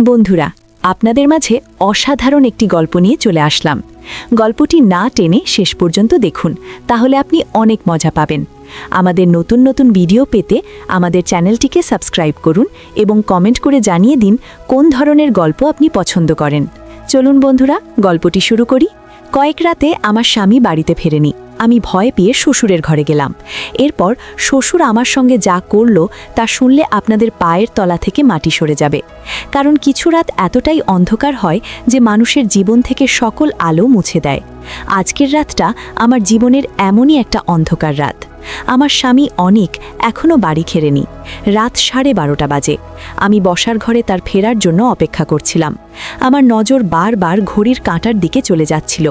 বন্ধুরা, আপনাদের মাঝে অসাধারণ একটি গল্প নিয়ে চলে আসলাম। গল্পটি না টেনে শেষ পর্যন্ত দেখুন, তাহলে আপনি অনেক মজা পাবেন। আমাদের নতুন নতুন ভিডিও পেতে আমাদের চ্যানেলটিকে সাবস্ক্রাইব করুন এবং কমেন্ট করে জানিয়ে দিন কোন ধরনের গল্প আপনি পছন্দ করেন। চলুন বন্ধুরা, গল্পটি শুরু করি। কয়েক রাতে আমার স্বামী বাড়িতে ফেরেনি। আমি ভয় পেয়ে শ্বশুরের ঘরে গেলাম। এরপর শ্বশুর আমার সঙ্গে যা করল তা শুনলে আপনাদের পায়ের তলা থেকে মাটি সরে যাবে। কারণ কিছু রাত এতটাই অন্ধকার হয় যে মানুষের জীবন থেকে সকল আলো মুছে দেয়। আজকের রাতটা আমার জীবনের এমনই একটা অন্ধকার রাত। আমার স্বামী অনেক এখনও বাড়ি ফেরেনি। রাত 12:30 বাজে। আমি বসার ঘরে তার ফেরার জন্য অপেক্ষা করছিলাম। আমার নজর বারবার ঘড়ির কাঁটার দিকে চলে যাচ্ছিল।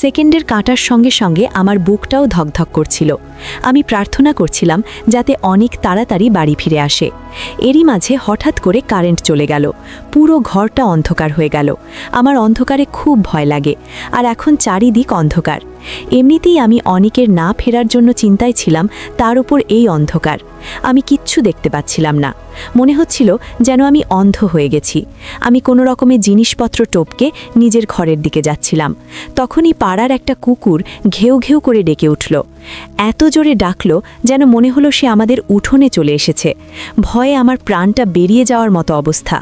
সেকেন্ডের কাঁটার সঙ্গে সঙ্গে আমার বুকটাও ধকধক করছিল। আমি প্রার্থনা করছিলাম যাতে অনেক তাড়াতাড়ি বাড়ি ফিরে আসে। এরই মাঝে হঠাৎ করে কারেন্ট চলে গেল। পুরো ঘরটা অন্ধকার হয়ে গেল। আমার অন্ধকারে খুব ভয় লাগে, আর এখন চারিদিক অন্ধকার। এমনিতেই আমি অনেকের না ফেরার জন্য চিন্তায় ছিলাম, তার উপর এই অন্ধকার। আমি কিচ্ছু দেখতে পাচ্ছিলাম না। মনে হচ্ছিল যেন আমি অন্ধ হয়ে গেছি। আমি কোনো রকমে জিনিসপত্র টপকে নিজের ঘরের দিকে যাচ্ছিলাম। তখনই পাড়ার একটা কুকুর ঘেউ ঘেউ করে ডেকে উঠল। এত জোরে ডাকল যেন মনে হলো সে আমাদের উঠোনে চলে এসেছে। ভয়ে আমার প্রাণটা বেরিয়ে যাওয়ার মতো অবস্থা।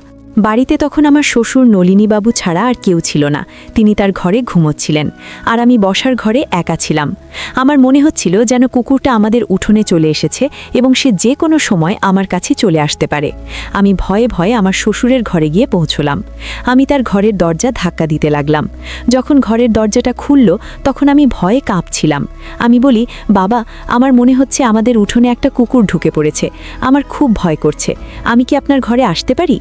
বাড়িতে তখন আমার শ্বশুর নলিনীবাবু ছাড়া আর কেউ ছিল না। তিনি তার ঘরে ঘুমোচ্ছিলেন, আর আমি বসার ঘরে একা ছিলাম। আমার মনে হচ্ছিল যেন কুকুরটা আমাদের উঠোনে চলে এসেছে এবং সে যে কোনো সময় আমার কাছে চলে আসতে পারে। আমি ভয়ে ভয়ে আমার শ্বশুরের ঘরে গিয়ে পৌঁছলাম। আমি তার ঘরের দরজা ধাক্কা দিতে লাগলাম। যখন ঘরের দরজাটা খুলল তখন আমি ভয়ে কাঁপছিলাম। আমি বলি, বাবা, আমার মনে হচ্ছে আমাদের উঠোনে একটা কুকুর ঢুকে পড়েছে। আমার খুব ভয় করছে। আমি কি আপনার ঘরে আসতে পারি?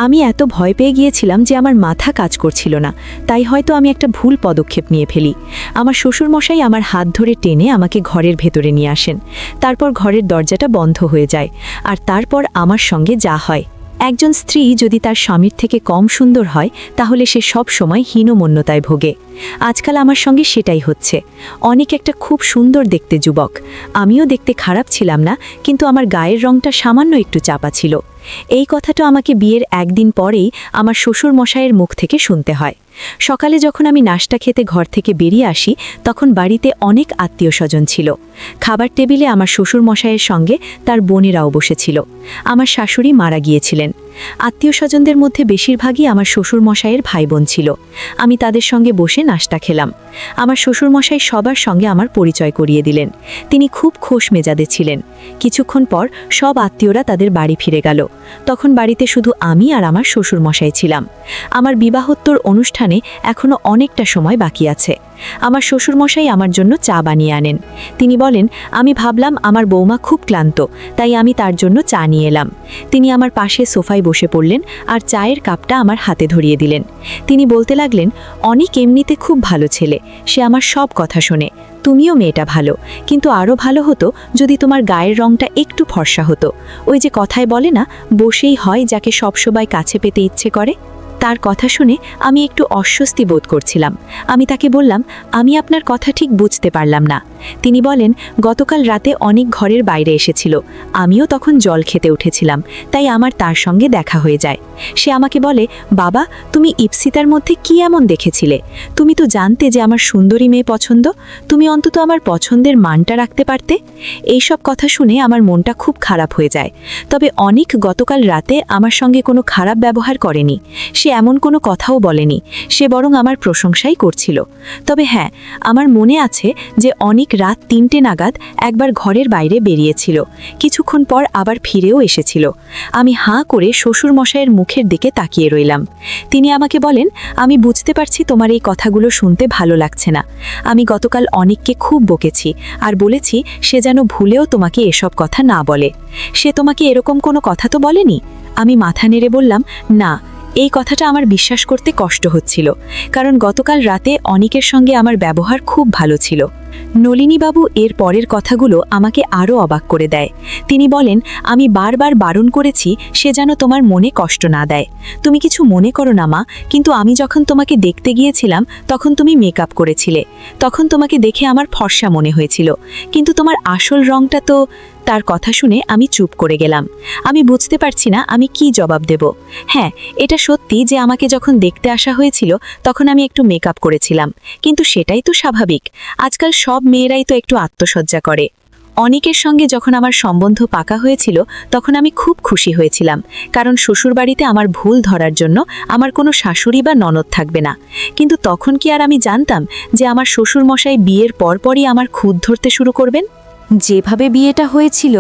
আমি এত ভয় পেয়ে গিয়েছিলাম যে আমার মাথা কাজ করছিল না। তাই হয়তো আমি একটা ভুল পদক্ষেপ নিয়ে ফেলি। আমার শ্বশুরমশাই আমার হাত ধরে টেনে আমাকে ঘরের ভেতরে নিয়ে আসেন। তারপর ঘরের দরজাটা বন্ধ হয়ে যায়। আর তারপর আমার সঙ্গে যা হয়। একজন স্ত্রী যদি তার স্বামীর থেকে কম সুন্দর হয় তাহলে সে সব সময় হীনমন্যতায় ভোগে। আজকাল আমার সঙ্গে সেটাই হচ্ছে। অনেক একটা খুব সুন্দর দেখতে যুবক। আমিও দেখতে খারাপ ছিলাম না, কিন্তু আমার গায়ের রংটা সামান্য একটু চাপা ছিল। এই কথাটা আমাকে বিয়ের একদিন পরেই আমার শ্বশুর মশাইয়ের মুখ থেকে শুনতে হয়। সকালে যখন আমি নাশতা খেতে ঘর থেকে বেরিয়ে আসি তখন বাড়িতে অনেক আত্মীয়স্বজন ছিল। খাবার টেবিলে আমার শ্বশুর মশাইয়ের সঙ্গে তার বোনেরাও বসেছিল। আমার শাশুড়ি মারা গিয়েছিলেন। আত্মীয়স্বজনদের মধ্যে বেশিরভাগই আমার শ্বশুর মশাইয়ের ভাই বোন ছিল। আমি তাদের সঙ্গে বসে নাশতা খেলাম। আমার শ্বশুর মশাই সবার সঙ্গে আমার পরিচয় করিয়ে দিলেন। তিনি খুব খোশ মেজাজে ছিলেন। কিছুক্ষণ পর সব আত্মীয়রা তাদের বাড়ি ফিরে গেল। তখন বাড়িতে শুধু আমি আর আমার শ্বশুর মশাই ছিলাম। আমার বিবাহোত্তর অনুষ্ঠানে এখনো অনেকটা সময় বাকি আছে। আমার শ্বশুরমশাই আমার জন্য চা বানিয়ে আনেন। তিনি বলেন, আমি ভাবলাম আমার বৌমা খুব ক্লান্ত, তাই আমি তার জন্য চা নিয়ে এলাম। তিনি আমার পাশে সোফায় বসে পড়লেন আর চায়ের কাপটা আমার হাতে ধরিয়ে দিলেন। তিনি বলতে লাগলেন, অনেক এমনিতে খুব ভালো ছেলে, সে আমার সব কথা শোনে। তুমিও মেয়েটা ভালো, কিন্তু আরও ভালো হতো যদি তোমার গায়ের রংটা একটু ফর্সা হতো। ওই যে কথায় বলে না, বসেই হয় যাকে সবসময় কাছে পেতে ইচ্ছে করে। তার কথা শুনে আমি একটু অস্বস্তি বোধ করছিলাম। আমি তাকে বললাম, আমি আপনার কথা ঠিক বুঝতে পারলাম না। তিনি বলেন, গতকাল রাতে অনেক ঘরের বাইরে এসেছিল। আমিও তখন জল খেতে উঠেছিলাম, তাই আমার তার সঙ্গে দেখা হয়ে যায়। সে আমাকে বলে, বাবা, তুমি ইপসিতার মধ্যে কি এমন দেখেছিলে? তুমি তো জানতে যে আমার সুন্দরী মেয়ে পছন্দ। তুমি অন্তত আমার পছন্দের মানটা রাখতে পারতে। এইসব কথা শুনে আমার মনটা খুব খারাপ হয়ে যায়। তবে অনেক গতকাল রাতে আমার সঙ্গে কোনো খারাপ ব্যবহার করেনি। সে এমন কোনো কথাও বলেনি। সে বরং আমার প্রশংসাই করছিল। তবে হ্যাঁ, আমার মনে আছে যে অনেক রাত 3টে নাগাদ একবার ঘরের বাইরে বেরিয়েছিল। কিছুক্ষণ পর আবার ফিরেও এসেছিল। আমি হাঁ করে শ্বশুর মশাইয়ের মুখের দিকে তাকিয়ে রইলাম। তিনি আমাকে বলেন, আমি বুঝতে পারছি তোমার এই কথাগুলো শুনতে ভালো লাগছে না। আমি গতকাল অনেককে খুব বকেছি আর বলেছি সে যেন ভুলেও তোমাকে এসব কথা না বলে। সে তোমাকে এরকম কোনো কথা তো বলেনি? আমি মাথা নেড়ে বললাম, না, এই কথাটা আমার বিশ্বাস করতে কষ্ট হচ্ছিল, কারণ গতকাল রাতে অনেকের সঙ্গে আমার ব্যবহার খুব ভালো ছিল। নলিনীবাবু এর পরের কথাগুলো আমাকে আরও অবাক করে দেয়। তিনি বলেন, আমি বারবার বারণ করেছি সে যেন তোমার মনে কষ্ট না দেয়। তুমি কিছু মনে করো না মা, কিন্তু আমি যখন তোমাকে দেখতে গিয়েছিলাম তখন তুমি মেকআপ করেছিলে। তখন তোমাকে দেখে আমার ফর্সা মনে হয়েছিল, কিন্তু তোমার আসল রংটা তো। তার কথা শুনে আমি চুপ করে গেলাম। আমি বুঝতে পারছি না আমি কি জবাব দেব। হ্যাঁ, এটা সত্যি যে আমাকে যখন দেখতে আসা হয়েছিল তখন আমি একটু মেকআপ করেছিলাম, কিন্তু সেটাই তো স্বাভাবিক। আজকাল সব মেয়েরাই তো একটু আত্মসজ্জা করে। অনিকের সঙ্গে যখন আমার সম্বন্ধ পাকা হয়েছিল তখন আমি খুব খুশি হয়েছিলাম, কারণ শ্বশুরবাড়িতে আমার ভুল ধরার জন্য আমার কোনো শাশুড়ি বা ননদ থাকবে না। কিন্তু তখন কি আর আমি জানতাম যে আমার শ্বশুরমশাই বিয়ের পরপরই আমার খুঁত ধরতে শুরু করবেন? যেভাবে বিয়েটা হয়েছিল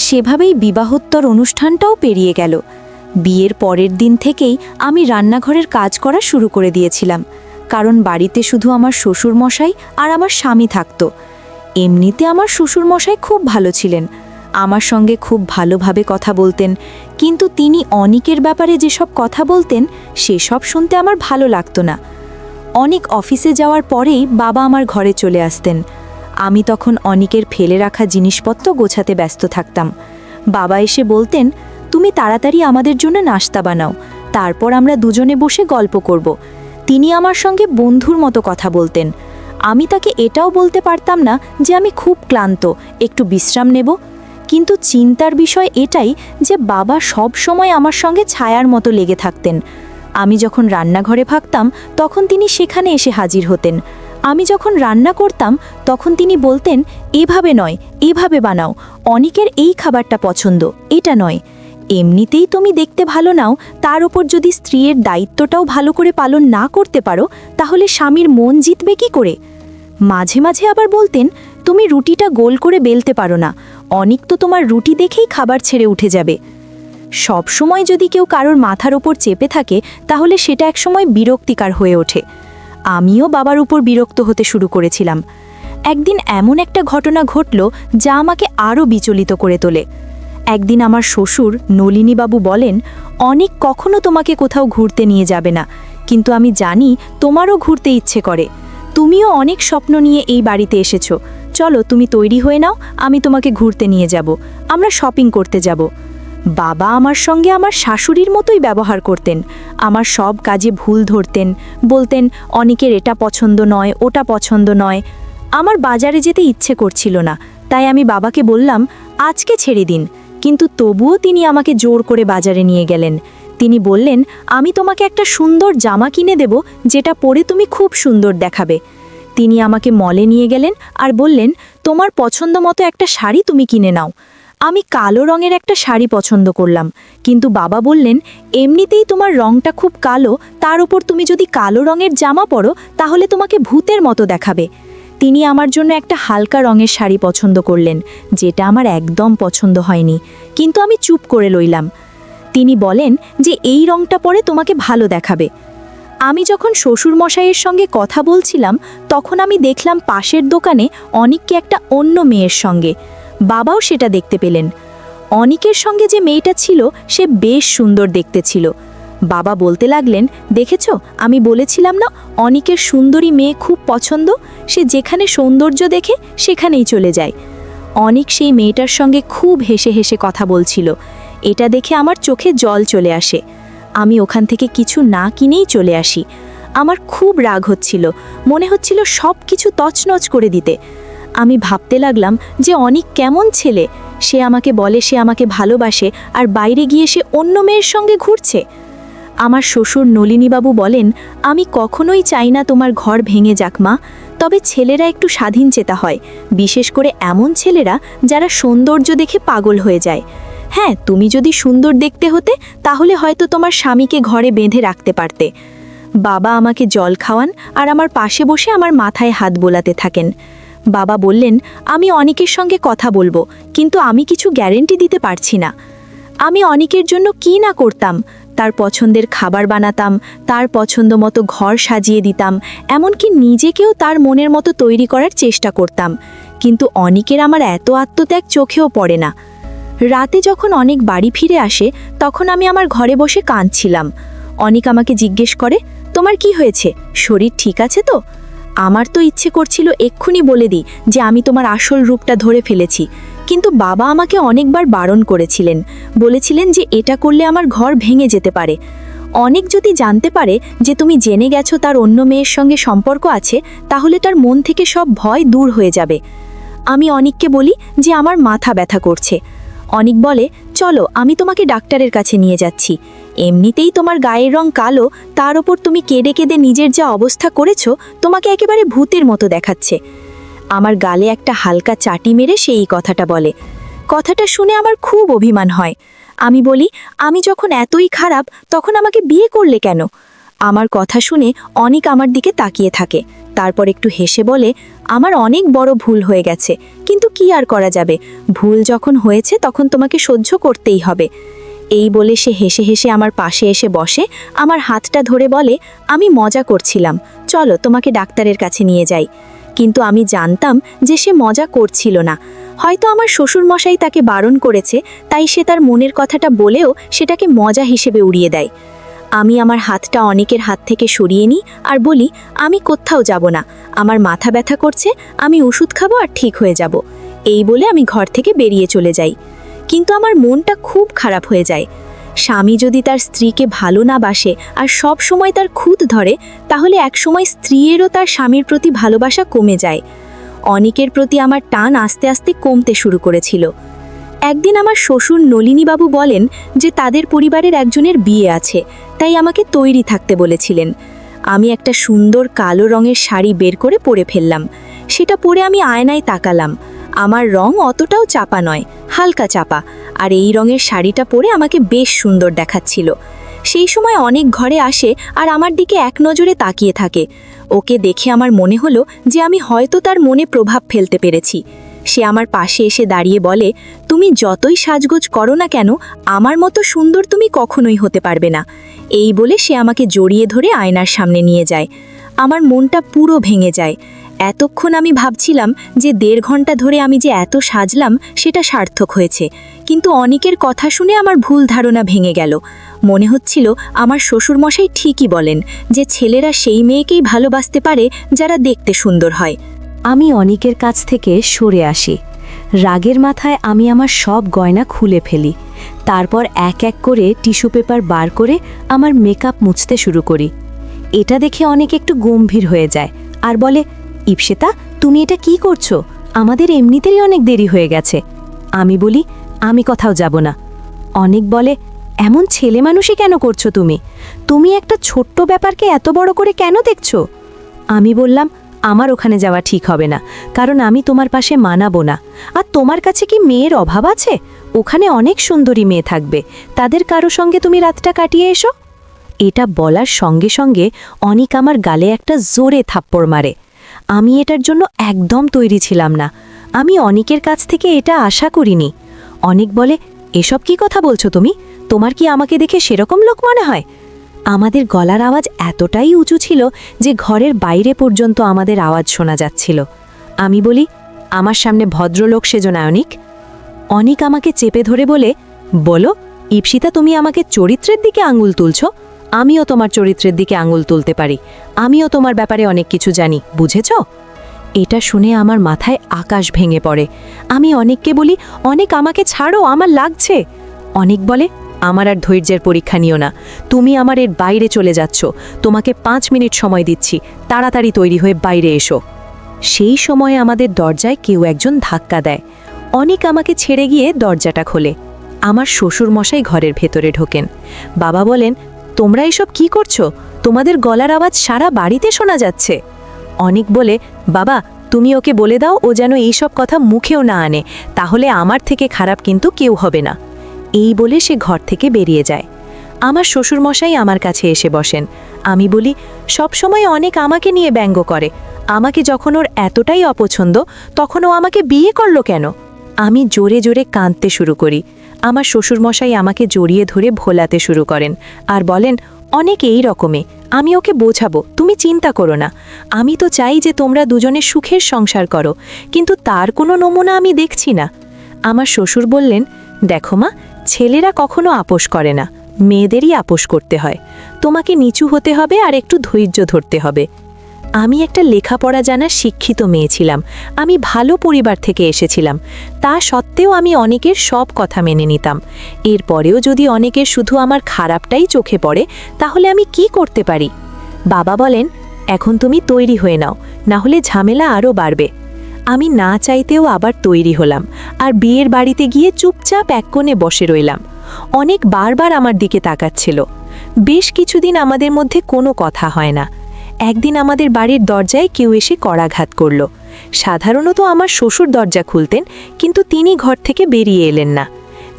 সেভাবেই বিবাহোত্তর অনুষ্ঠানটাও পেরিয়ে গেল। বিয়ের পরের দিন থেকেই আমি রান্নাঘরের কাজ করা শুরু করে দিয়েছিলাম, কারণ বাড়িতে শুধু আমার শ্বশুরমশাই আর আমার স্বামী থাকতো। এমনিতে আমার শ্বশুরমশাই খুব ভালো ছিলেন, আমার সঙ্গে খুব ভালোভাবে কথা বলতেন, কিন্তু তিনি অনিকের ব্যাপারে যেসব কথা বলতেন সেসব শুনতে আমার ভালো লাগতো না। অনিক অফিসে যাওয়ার পরেই বাবা আমার ঘরে চলে আসতেন। আমি তখন অনিকের ফেলে রাখা জিনিসপত্র গোছাতে ব্যস্ত থাকতাম। বাবা এসে বলতেন, তুমি তাড়াতাড়ি আমাদের জন্য নাস্তা বানাও, তারপর আমরা দুজনে বসে গল্প করব। তিনি আমার সঙ্গে বন্ধুর মতো কথা বলতেন। আমি তাকে এটাও বলতে পারতাম না যে আমি খুব ক্লান্ত, একটু বিশ্রাম নেব। কিন্তু চিন্তার বিষয় এটাই যে বাবা সব সময় আমার সঙ্গে ছায়ার মতো লেগে থাকতেন। আমি যখন রান্নাঘরে থাকতাম তখন তিনি সেখানে এসে হাজির হতেন। আমি যখন রান্না করতাম তখন তিনি বলতেন, এভাবে নয়, এভাবে বানাও, অনিকের এই খাবারটা পছন্দ, এটা নয়। এমনিতেই তুমি দেখতে ভালো নাও, তার ওপর যদি স্ত্রীর দায়িত্বটাও ভালো করে পালন না করতে পারো তাহলে স্বামীর মন জিতবে কি করে? মাঝে মাঝে আবার বলতেন, তুমি রুটিটা গোল করে বেলতে পারো না, অনিক তো তোমার রুটি দেখেই খাবার ছেড়ে উঠে যাবে। সব সময় যদি কেউ কারোর মাথার ওপর চেপে থাকে তাহলে সেটা একসময় বিরক্তিকর হয়ে ওঠে। আমিও বাবার উপর বিরক্ত হতে শুরু করেছিলাম। একদিন এমন একটা ঘটনা ঘটল যা আমাকে আরও বিচলিত করে তোলে। একদিন আমার শ্বশুর নলিনীবাবু বলেন, অনিক কখনো তোমাকে কোথাও ঘুরতে নিয়ে যাবে না, কিন্তু আমি জানি তোমারও ঘুরতে ইচ্ছে করে। তুমিও অনেক স্বপ্ন নিয়ে এই বাড়িতে এসেছো, চলো তুমি তৈরি হয়ে নাও, আমি তোমাকে ঘুরতে নিয়ে যাব, আমরা শপিং করতে যাব। বাবা আমার সঙ্গে আমার শাশুড়ির মতোই ব্যবহার করতেন, আমার সব কাজে ভুল ধরতেন, বলতেন অনিকের এটা পছন্দ নয়, ওটা পছন্দ নয়। আমার বাজারে যেতে ইচ্ছে করছিল না, তাই আমি বাবাকে বললাম, আজকে ছেড়ে দিন। কিন্তু তবুও তিনি আমাকে জোর করে বাজারে নিয়ে গেলেন। তিনি বললেন, আমি তোমাকে একটা সুন্দর জামা কিনে দেব যেটা পরে তুমি খুব সুন্দর দেখাবে। তিনি আমাকে মলে নিয়ে গেলেন আর বললেন, তোমার পছন্দ মতো একটা শাড়ি তুমি কিনে নাও। আমি কালো রঙের একটা শাড়ি পছন্দ করলাম, কিন্তু বাবা বললেন, এমনিতেই তোমার রঙটা খুব কালো, তার উপর তুমি যদি কালো রঙের জামা পরো তাহলে তোমাকে ভূতের মতো দেখাবে। তিনি আমার জন্য একটা হালকা রঙের শাড়ি পছন্দ করলেন, যেটা আমার একদম পছন্দ হয়নি, কিন্তু আমি চুপ করে লইলাম। তিনি বলেন যে এই রঙটা পরে তোমাকে ভালো দেখাবে। আমি যখন শ্বশুরমশাইয়ের সঙ্গে কথা বলছিলাম তখন আমি দেখলাম পাশের দোকানে অনিককে একটা অন্য মেয়ের সঙ্গে। বাবাও সেটা দেখতে পেলেন। অনিকের সঙ্গে যে মেয়েটা ছিল সে বেশ সুন্দর দেখতে ছিল। বাবা বলতে লাগলেন, দেখেছো, আমি বলেছিলাম না অনিকের সুন্দরী মেয়ে খুব পছন্দ, সে যেখানে সৌন্দর্য দেখে সেখানেই চলে যায়। অনিক সেই মেয়েটার সঙ্গে খুব হেসে হেসে কথা বলছিল। এটা দেখে আমার চোখে জল চলে আসে। আমি ওখান থেকে কিছু না কিনেই চলে আসি। আমার খুব রাগ হচ্ছিল, মনে হচ্ছিল সব কিছু তছনছ করে দিতে। আমি ভাবতে লাগলাম যে অনিক কেমন ছেলে, সে আমাকে বলে সে আমাকে ভালোবাসে আর বাইরে গিয়ে সে অন্য মেয়ের সঙ্গে ঘুরছে। আমার শ্বশুর নলিনীবাবু বলেন, আমি কখনোই চাই না তোমার ঘর ভেঙে যাক মা, তবে ছেলেরা একটু স্বাধীনচেতা হয়, বিশেষ করে এমন ছেলেরা যারা সৌন্দর্য দেখে পাগল হয়ে যায়। হ্যাঁ, তুমি যদি সুন্দর দেখতে হতে তাহলে হয়তো তোমার স্বামীকে ঘরে বেঁধে রাখতে পারতে। বাবা আমাকে জল খাওয়ান আর আমার পাশে বসে আমার মাথায় হাত বোলাতে থাকেন। বাবা বললেন, আমি অনিকের সঙ্গে কথা বলবো, কিন্তু আমি কিছু গ্যারেন্টি দিতে পারছি না। আমি অনিকের জন্য কি না করতাম, তার পছন্দের খাবার বানাতাম, তার পছন্দ মতো ঘর সাজিয়ে দিতাম, এমনকি নিজেকেও তার মনের মতো তৈরি করার চেষ্টা করতাম, কিন্তু অনিকের আমার এত আত্মত্যাগ চোখেও পড়ে না। রাতে যখন অনিক বাড়ি ফিরে আসে তখন আমি আমার ঘরে বসে কাঁদছিলাম। অনিক আমাকে জিজ্ঞেস করে, তোমার কি হয়েছে, শরীর ঠিক আছে তো? আমার তো ইচ্ছে করছিল এক্ষুনি বলে দিই যে আমি তোমার আসল রূপটা ধরে ফেলেছি, কিন্তু বাবা আমাকে অনেকবার বারণ করেছিলেন, বলেছিলেন যে এটা করলে আমার ঘর ভেঙে যেতে পারে। অনেক যদি জানতে পারে যে তুমি জেনে গেছো তার অন্য মেয়ের সঙ্গে সম্পর্ক আছে, তাহলে তার মন থেকে সব ভয় দূর হয়ে যাবে। আমি অনিককে বলি যে আমার মাথা ব্যথা করছে। অনিক বলে, চলো আমি তোমাকে ডাক্তারের কাছে নিয়ে যাচ্ছি। এমনিতেই তোমার গায়ের রং কালো, তার ওপর তুমি কেঁদে কেঁদে নিজের যা অবস্থা করেছো, তোমাকে একেবারে ভূতের মতো দেখাচ্ছে। আমার গালে একটা হালকা চাটি মেরে সে এই কথাটা বলে। কথাটা শুনে আমার খুব অভিমান হয়। আমি বলি, আমি যখন এতই খারাপ তখন আমাকে বিয়ে করলে কেন? আমার কথা শুনে অনিক আমার দিকে তাকিয়ে থাকে, তারপর একটু হেসে বলে, আমার অনেক বড় ভুল হয়ে গেছে, কিন্তু কি আর করা যাবে, ভুল যখন হয়েছে তখন তোমাকে সহ্য করতেই হবে। এই বলে সে হেসে হেসে আমার পাশে এসে বসে, আমার হাতটা ধরে বলে, আমি মজা করছিলাম, চলো তোমাকে ডাক্তারের কাছে নিয়ে যাই। কিন্তু আমি জানতাম যে সে মজা করছিল না। হয়তো আমার শ্বশুরমশাই তাকে বারণ করেছে, তাই সে তার মনের কথাটা বলেও সেটাকে মজা হিসেবে উড়িয়ে দেয়। আমি আমার হাতটা অনেকের হাত থেকে সরিয়ে নিই আর বলি, আমি কোথাও যাব না, আমার মাথা ব্যথা করছে, আমি ওষুধ খাবো আর ঠিক হয়ে যাব। এই বলে আমি ঘর থেকে বেরিয়ে চলে যাই। কিন্তু আমার মনটা খুব খারাপ হয়ে যায়। স্বামী যদি তার স্ত্রীকে ভালো না বাসে আর সব সময় তার খুঁত ধরে, তাহলে একসময় স্ত্রীরও তার স্বামীর প্রতি ভালোবাসা কমে যায়। অনিকের প্রতি আমার টান আস্তে আস্তে কমতে শুরু করেছিল। একদিন আমার শ্বশুর নলিনীবাবু বলেন যে তাদের পরিবারের একজনের বিয়ে আছে, তাই আমাকে তৈরি থাকতে বলেছিলেন। আমি একটা সুন্দর কালো রঙের শাড়ি বের করে পরে ফেললাম। সেটা পরে আমি আয়নায় তাকালাম। আমার রং অতটাও চাপা নয়, হালকা চাপা, আর এই রঙের শাড়িটা পরে আমাকে বেশ সুন্দর দেখাচ্ছিল। সেই সময় অনেক ঘরে আসে আর আমার দিকে এক নজরে তাকিয়ে থাকে। ওকে দেখে আমার মনে হলো যে আমি হয়তো তার মনে প্রভাব ফেলতে পেরেছি। সে আমার পাশে এসে দাঁড়িয়ে বলে, তুমি যতই সাজগোজ করো না কেন, আমার মতো সুন্দর তুমি কখনোই হতে পারবে না। এই বলে সে আমাকে জড়িয়ে ধরে আয়নার সামনে নিয়ে যায়। আমার মনটা পুরো ভেঙে যায়। এতক্ষণ আমি ভাবছিলাম যে 1.5 ঘন্টা ধরে আমি যে এত সাজলাম সেটা সার্থক হয়েছে, কিন্তু অনিকের কথা শুনে আমার ভুল ধারণা ভেঙে গেল। মনে হচ্ছিল আমার শ্বশুরমশাই ঠিকই বলেন যে ছেলেরা সেই মেয়েকেই ভালোবাসতে পারে যারা দেখতে সুন্দর হয়। আমি অনিকের কাছ থেকে সরে আসি। রাগের মাথায় আমি আমার সব গয়না খুলে ফেলি। তারপর এক এক করে টিস্যু পেপার বার করে আমার মেকআপ মুছতে শুরু করি। এটা দেখে অনেক একটু গম্ভীর হয়ে যায় আর বলে, ইপসিতা, তুমি এটা কি করছো? আমাদের এমনিতেই অনেক দেরি হয়ে গেছে। আমি বলি, আমি কোথাও যাব না। অনেক বলে, এমন ছেলে মানুষই কেন করছো তুমি? তুমি একটা ছোট্ট ব্যাপারকে এত বড় করে কেন দেখছো? আমি বললাম, আমার ওখানে যাওয়া ঠিক হবে না, কারণ আমি তোমার পাশে মানাবো না। আর তোমার কাছে কি মেয়ের অভাব আছে? ওখানে অনেক সুন্দরী মেয়ে থাকবে, তাদের কারো সঙ্গে তুমি রাতটা কাটিয়ে এসো। এটা বলার সঙ্গে সঙ্গে অনিক আমার গালে একটা জোরে থাপ্পড় মারে। আমি এটার জন্য একদম তৈরি ছিলাম না। আমি অনিকের কাছ থেকে এটা আশা করিনি। অনিক বলে, এসব কি কথা বলছো তুমি? তোমার কি আমাকে দেখে সেরকম লোক মনে হয়? আমাদের গলার আওয়াজ এতটাই উঁচু ছিল যে ঘরের বাইরে পর্যন্ত আমাদের আওয়াজ শোনা যাচ্ছিল। আমি বলি, আমার সামনে ভদ্রলোক সেজো না অনিক। অনিক আমাকে চেপে ধরে বলে, বলো ইপসিতা, তুমি আমাকে চরিত্রের দিকে আঙুল তুলছ? আমিও তোমার চরিত্রের দিকে আঙুল তুলতে পারি। আমিও তোমার ব্যাপারে অনেক কিছু জানি, বুঝেছ? এটা শুনে আমার মাথায় আকাশ ভেঙে পড়ে। আমি অনেককে বলি, অনেক আমাকে ছাড়ো, আমার লাগছে। অনেক বলে, আমার আর ধৈর্যের পরীক্ষা নিও না, তুমি আমার এর বাইরে চলে যাচ্ছ। তোমাকে 5 মিনিট সময় দিচ্ছি, তাড়াতাড়ি তৈরি হয়ে বাইরে এসো। সেই সময়ে আমাদের দরজায় কেউ একজন ধাক্কা দেয়। অনেক আমাকে ছেড়ে গিয়ে দরজাটা খোলে। আমার শ্বশুরমশাই ঘরের ভেতরে ঢোকেন। বাবা বলেন, তোমরা এসব কি করছো? তোমাদের গলার আওয়াজ সারা বাড়িতে শোনা যাচ্ছে। অনেক বলে, বাবা তুমি ওকে বলে দাও ও যেন এইসব কথা মুখেও না আনে, তাহলে আমার থেকে খারাপ কিন্তু কেউ হবে না। এই বলে সে ঘর থেকে বেরিয়ে যায়। আমার শ্বশুরমশাই আমার কাছে এসে বসেন। আমি বলি, সবসময় অনেক আমাকে নিয়ে ব্যঙ্গ করে। আমাকে যখন ওর এতটাই অপছন্দ, তখন ও আমাকে বিয়ে করলো কেন? আমি জোরে জোরে কাঁদতে শুরু করি। আমার শ্বশুরমশাই আমাকে জড়িয়ে ধরে ভোলাতে শুরু করেন আর বলেন, অনেক এই রকমে, আমি ওকে বোঝাবো, তুমি চিন্তা করো না। আমি তো চাই যে তোমরা দুজনে সুখের সংসার করো, কিন্তু তার কোনো নমুনা আমি দেখছি না। আমার শ্বশুর বললেন, দেখো মা, ছেলেরা কখনো আপোষ করে না, মেয়েদেরই আপোষ করতে হয়। তোমাকে নিচু হতে হবে আর একটু ধৈর্য ধরতে হবে। আমি একটা লেখাপড়া জানা শিক্ষিত মেয়ে ছিলাম, আমি ভালো পরিবার থেকে এসেছিলাম। তা সত্ত্বেও আমি অনেকের সব কথা মেনে নিতাম। এরপরেও যদি অনেকের শুধু আমার খারাপটাই চোখে পড়ে, তাহলে আমি কি করতে পারি? বাবা বলেন, এখন তুমি তৈরি হয়ে নাও, না হলে ঝামেলা আরও বাড়বে। আমি না চাইতেও আবার তৈরি হলাম আর বিয়ের বাড়িতে গিয়ে চুপচাপ এক কোণে বসে রইলাম। অনেক বারবার আমার দিকে তাকাচ্ছিল। বেশ কিছুদিন আমাদের মধ্যে কোনো কথা হয় না। একদিন আমাদের বাড়ির দরজায় কেউ এসে করাঘাত করল। সাধারণত আমার শ্বশুর দরজা খুলতেন, কিন্তু তিনি ঘর থেকে বেরিয়ে এলেন না।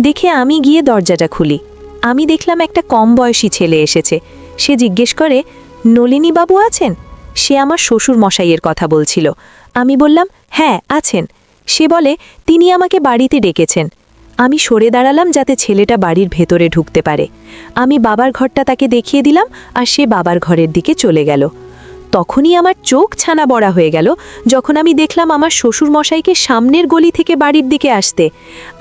দেখে আমি গিয়ে দরজাটা খুলি। আমি দেখলাম একটা কম বয়সী ছেলে এসেছে। সে জিজ্ঞেস করে, নলিনী বাবু আছেন? সে আমার শ্বশুর মশাইয়ের কথা বলছিল। আমি বললাম, হ্যাঁ আছেন। সে বলে, তিনি আমাকে বাড়িতে ডেকেছেন। আমি সরে দাঁড়ালাম যাতে ছেলেটা বাড়ির ভেতরে ঢুকতে পারে। আমি বাবার ঘরটা তাকে দেখিয়ে দিলাম আর সে বাবার ঘরের দিকে চলে গেল। তখনই আমার চোখ ছানা বড়া হয়ে গেল যখন আমি দেখলাম আমার শ্বশুর মশাইকে সামনের গলি থেকে বাড়ির দিকে আসতে।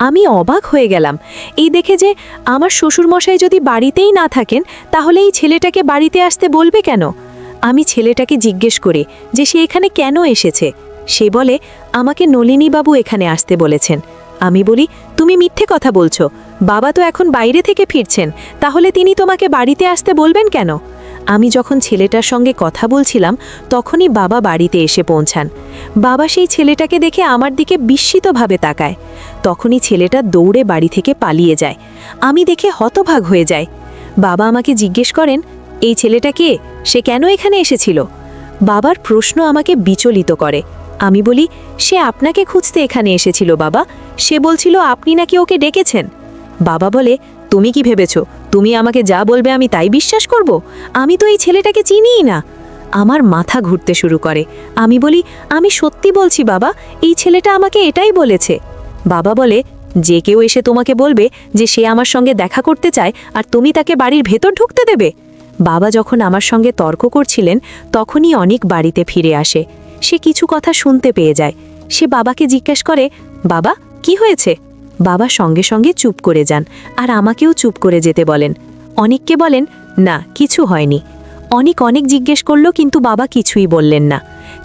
আমি অবাক হয়ে গেলাম এই দেখে যে আমার শ্বশুর মশাই যদি বাড়িতেই না থাকেন তাহলে এই ছেলেটাকে বাড়িতে আসতে বলবে কেন? আমি ছেলেটাকে জিজ্ঞেস করি যে সে এখানে কেন এসেছে। সে বলে, আমাকে নলিনীবাবু এখানে আসতে বলেছেন। আমি বলি, তুমি মিথ্যে কথা বলছো, বাবা তো এখন বাইরে থেকে ফিরছেন, তাহলে তিনি তোমাকে বাড়িতে আসতে বলবেন কেন? আমি যখন ছেলেটার সঙ্গে কথা বলছিলাম তখনই বাবা বাড়িতে এসে পৌঁছান। বাবা সেই ছেলেটাকে দেখে আমার দিকে বিস্মিতভাবে তাকায়। তখনই ছেলেটা দৌড়ে বাড়ি থেকে পালিয়ে যায়। আমি দেখে হতভাগ হয়ে যাই। বাবা আমাকে জিজ্ঞেস করেন, এই ছেলেটা কে? সে কেন এখানে এসেছিল? বাবার প্রশ্ন আমাকে বিচলিত করে। আমি বলি, সে আপনাকে খুঁজতে এখানে এসেছিল বাবা। সে বলছিল আপনি নাকি ওকে ডেকেছেন। বাবা বলে, তুমি কি ভেবেছো তুমি আমাকে যা বলবে আমি তাই বিশ্বাস করব? আমি তো এই ছেলেটাকে চিনিই না। আমার মাথা ঘুরতে শুরু করে। আমি বলি, আমি সত্যি বলছি বাবা, এই ছেলেটা আমাকে এটাই বলেছে। বাবা বলে, যে কেউ এসে তোমাকে বলবে যে সে আমার সঙ্গে দেখা করতে চায় আর তুমি তাকে বাড়ির ভেতর ঢুকতে দেবে? বাবা যখন আমার সঙ্গে তর্ক করছিলেন তখনই অনেক বাড়িতে ফিরে আসে। সে কিছু কথা শুনতে পেয়ে যায়। সে বাবাকে জিজ্ঞেস করে, বাবা কি হয়েছে? বাবা সঙ্গে সঙ্গে চুপ করে যান আর আমাকেও চুপ করে যেতে বলেন। অনেককে বলেন, না কিছু হয়নি। অনেক জিজ্ঞেস করলো কিন্তু বাবা কিছুই বললেন না।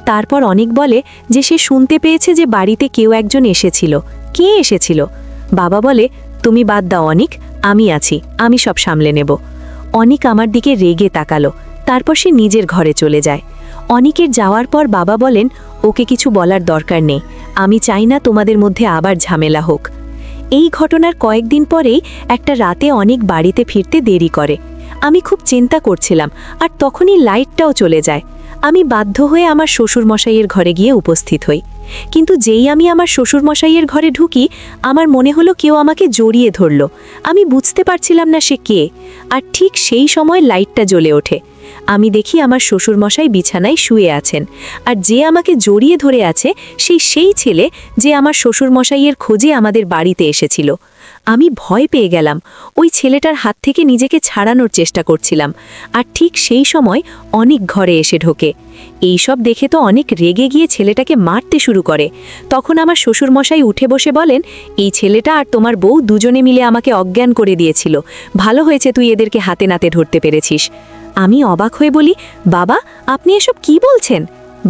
তারপর অনেক বলে যে সে শুনতে পেয়েছে যে বাড়িতে কেউ একজন এসেছিল। কে এসেছিল? বাবা বলে, তুমি বাদ দাও অনিক, আমি আছি, আমি সব সামলে নেব। অনিক আমার দিকে রেগে তাকালো। তারপর সে নিজের ঘরে চলে যায়। অনিকের যাওয়ার পর বাবা বলেন, ওকে কিছু বলার দরকার নেই, আমি চাই না তোমাদের মধ্যে আবার ঝামেলা হোক। এই ঘটনার কয়েকদিন পরেই একটা রাতে অনেক বাড়িতে ফিরতে দেরি করে। আমি খুব চিন্তা করছিলাম আর তখনই লাইটটাও চলে যায়। আমি বাধ্য হয়ে আমার শ্বশুরমশাইয়ের ঘরে গিয়ে উপস্থিত হই। কিন্তু যেই আমি আমার শ্বশুরমশাইয়ের ঘরে ঢুকি আমার মনে হলো কেউ আমাকে জড়িয়ে ধরল। আমি বুঝতে পারছিলাম না সে কে। আর ঠিক সেই সময় লাইটটা জ্বলে ওঠে। আমি দেখি আমার শ্বশুরমশাই বিছানায় শুয়ে আছেন আর যে আমাকে জড়িয়ে ধরে আছে সেই ছেলে যে আমার শ্বশুরমশাইয়ের খোঁজে আমাদের বাড়িতে এসেছিল। আমি ভয় পেয়ে গেলাম। ওই ছেলেটার হাত থেকে নিজেকে ছাড়ানোর চেষ্টা করছিলাম। আর ঠিক সেই সময় অনেক ঘরে এসে ঢোকে। এইসব দেখে তো অনেক রেগে গিয়ে ছেলেটাকে মারতে শুরু করে। তখন আমার শ্বশুরমশাই উঠে বসে বলেন, এই ছেলেটা আর তোমার বউ দুজনে মিলে আমাকে অজ্ঞান করে দিয়েছিল, ভালো হয়েছে তুই এদেরকে হাতে নাতে ধরতে পেরেছিস। আমি অবাক হয়ে বলি, বাবা আপনি এসব কি বলছেন?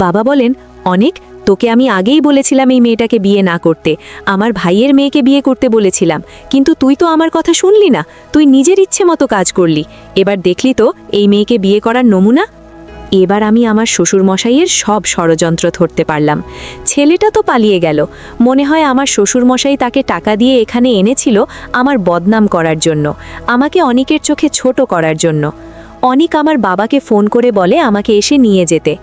বাবা বলেন, অনেক, তোকে আমি আগেই বলেছিলাম এই মেয়েটাকে বিয়ে না করতে, আমার ভাইয়ের মেয়েকে বিয়ে করতে বলেছিলাম, কিন্তু তুই তো আমার কথা শুনলি না, তুই নিজের ইচ্ছে মতো কাজ করলি। এবার দেখলি তো এই মেয়েকে বিয়ে করার নমুনা। এবার আমি আমার শ্বশুরমশাইয়ের সব ষড়যন্ত্র ধরতে পারলাম। ছেলেটা তো পালিয়ে গেল। মনে হয় আমার শ্বশুরমশাই তাকে টাকা দিয়ে এখানে এনেছিল আমার বদনাম করার জন্য, আমাকে অনেকের চোখে ছোট করার জন্য। অনেক আমার বাবাকে ফোন করে বলে আমাকে এসে নিয়ে যেতে,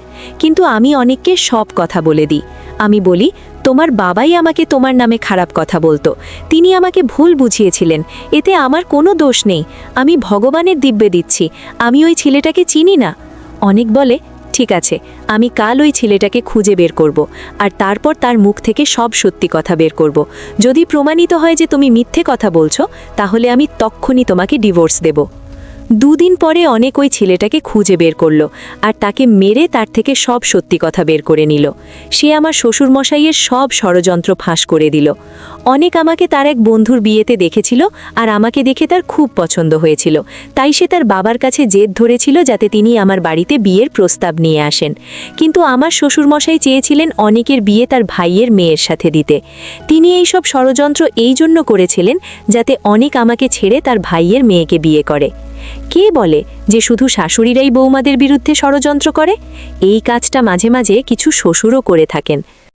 কিন্তু আমি অনেককে সব কথা বলে দিই। আমি বলি, তোমার বাবাই আমাকে তোমার নামে খারাপ কথা বলতো, তিনি আমাকে ভুল বুঝিয়েছিলেন, এতে আমার কোনো দোষ নেই, আমি ভগবানের দিব্যে দিচ্ছি, আমি ওই ছেলেটাকে চিনি না। অনেক বলে, ঠিক আছে, আমি কাল ওই ছেলেটাকে খুঁজে বের করব আর তারপর তার মুখ থেকে সব সত্যি কথা বের করব। যদি প্রমাণিত হয় যে তুমি মিথ্যে কথা বলছো তাহলে আমি তক্ষুনি তোমাকে ডিভোর্স দেব। দুদিন পরে অনেক ওই ছেলেটাকে খুঁজে বের করলো আর তাকে মেরে তার থেকে সব সত্যি কথা বের করে নিল। সে আমার শ্বশুরমশাইয়ের সব ষড়যন্ত্র ফাঁস করে দিল। অনেক আমাকে তার এক বন্ধুর বিয়েতে দেখেছিল আর আমাকে দেখে তার খুব পছন্দ হয়েছিল, তাই সে তার বাবার কাছে জেদ ধরেছিল যাতে তিনি আমার বাড়িতে বিয়ের প্রস্তাব নিয়ে আসেন। কিন্তু আমার শ্বশুরমশাই চেয়েছিলেন অনেকের বিয়ে তার ভাইয়ের মেয়ের সাথে দিতে। তিনি এই সব ষড়যন্ত্র এই জন্য করেছিলেন যাতে অনেক আমাকে ছেড়ে তার ভাইয়ের মেয়েকে বিয়ে করে। কে বলে যে শুধু শাশুড়িরাই বৌমাদের বিরুদ্ধে ষড়যন্ত্র করে? এই কাজটা মাঝে মাঝে কিছু শ্বশুরও করে থাকেন।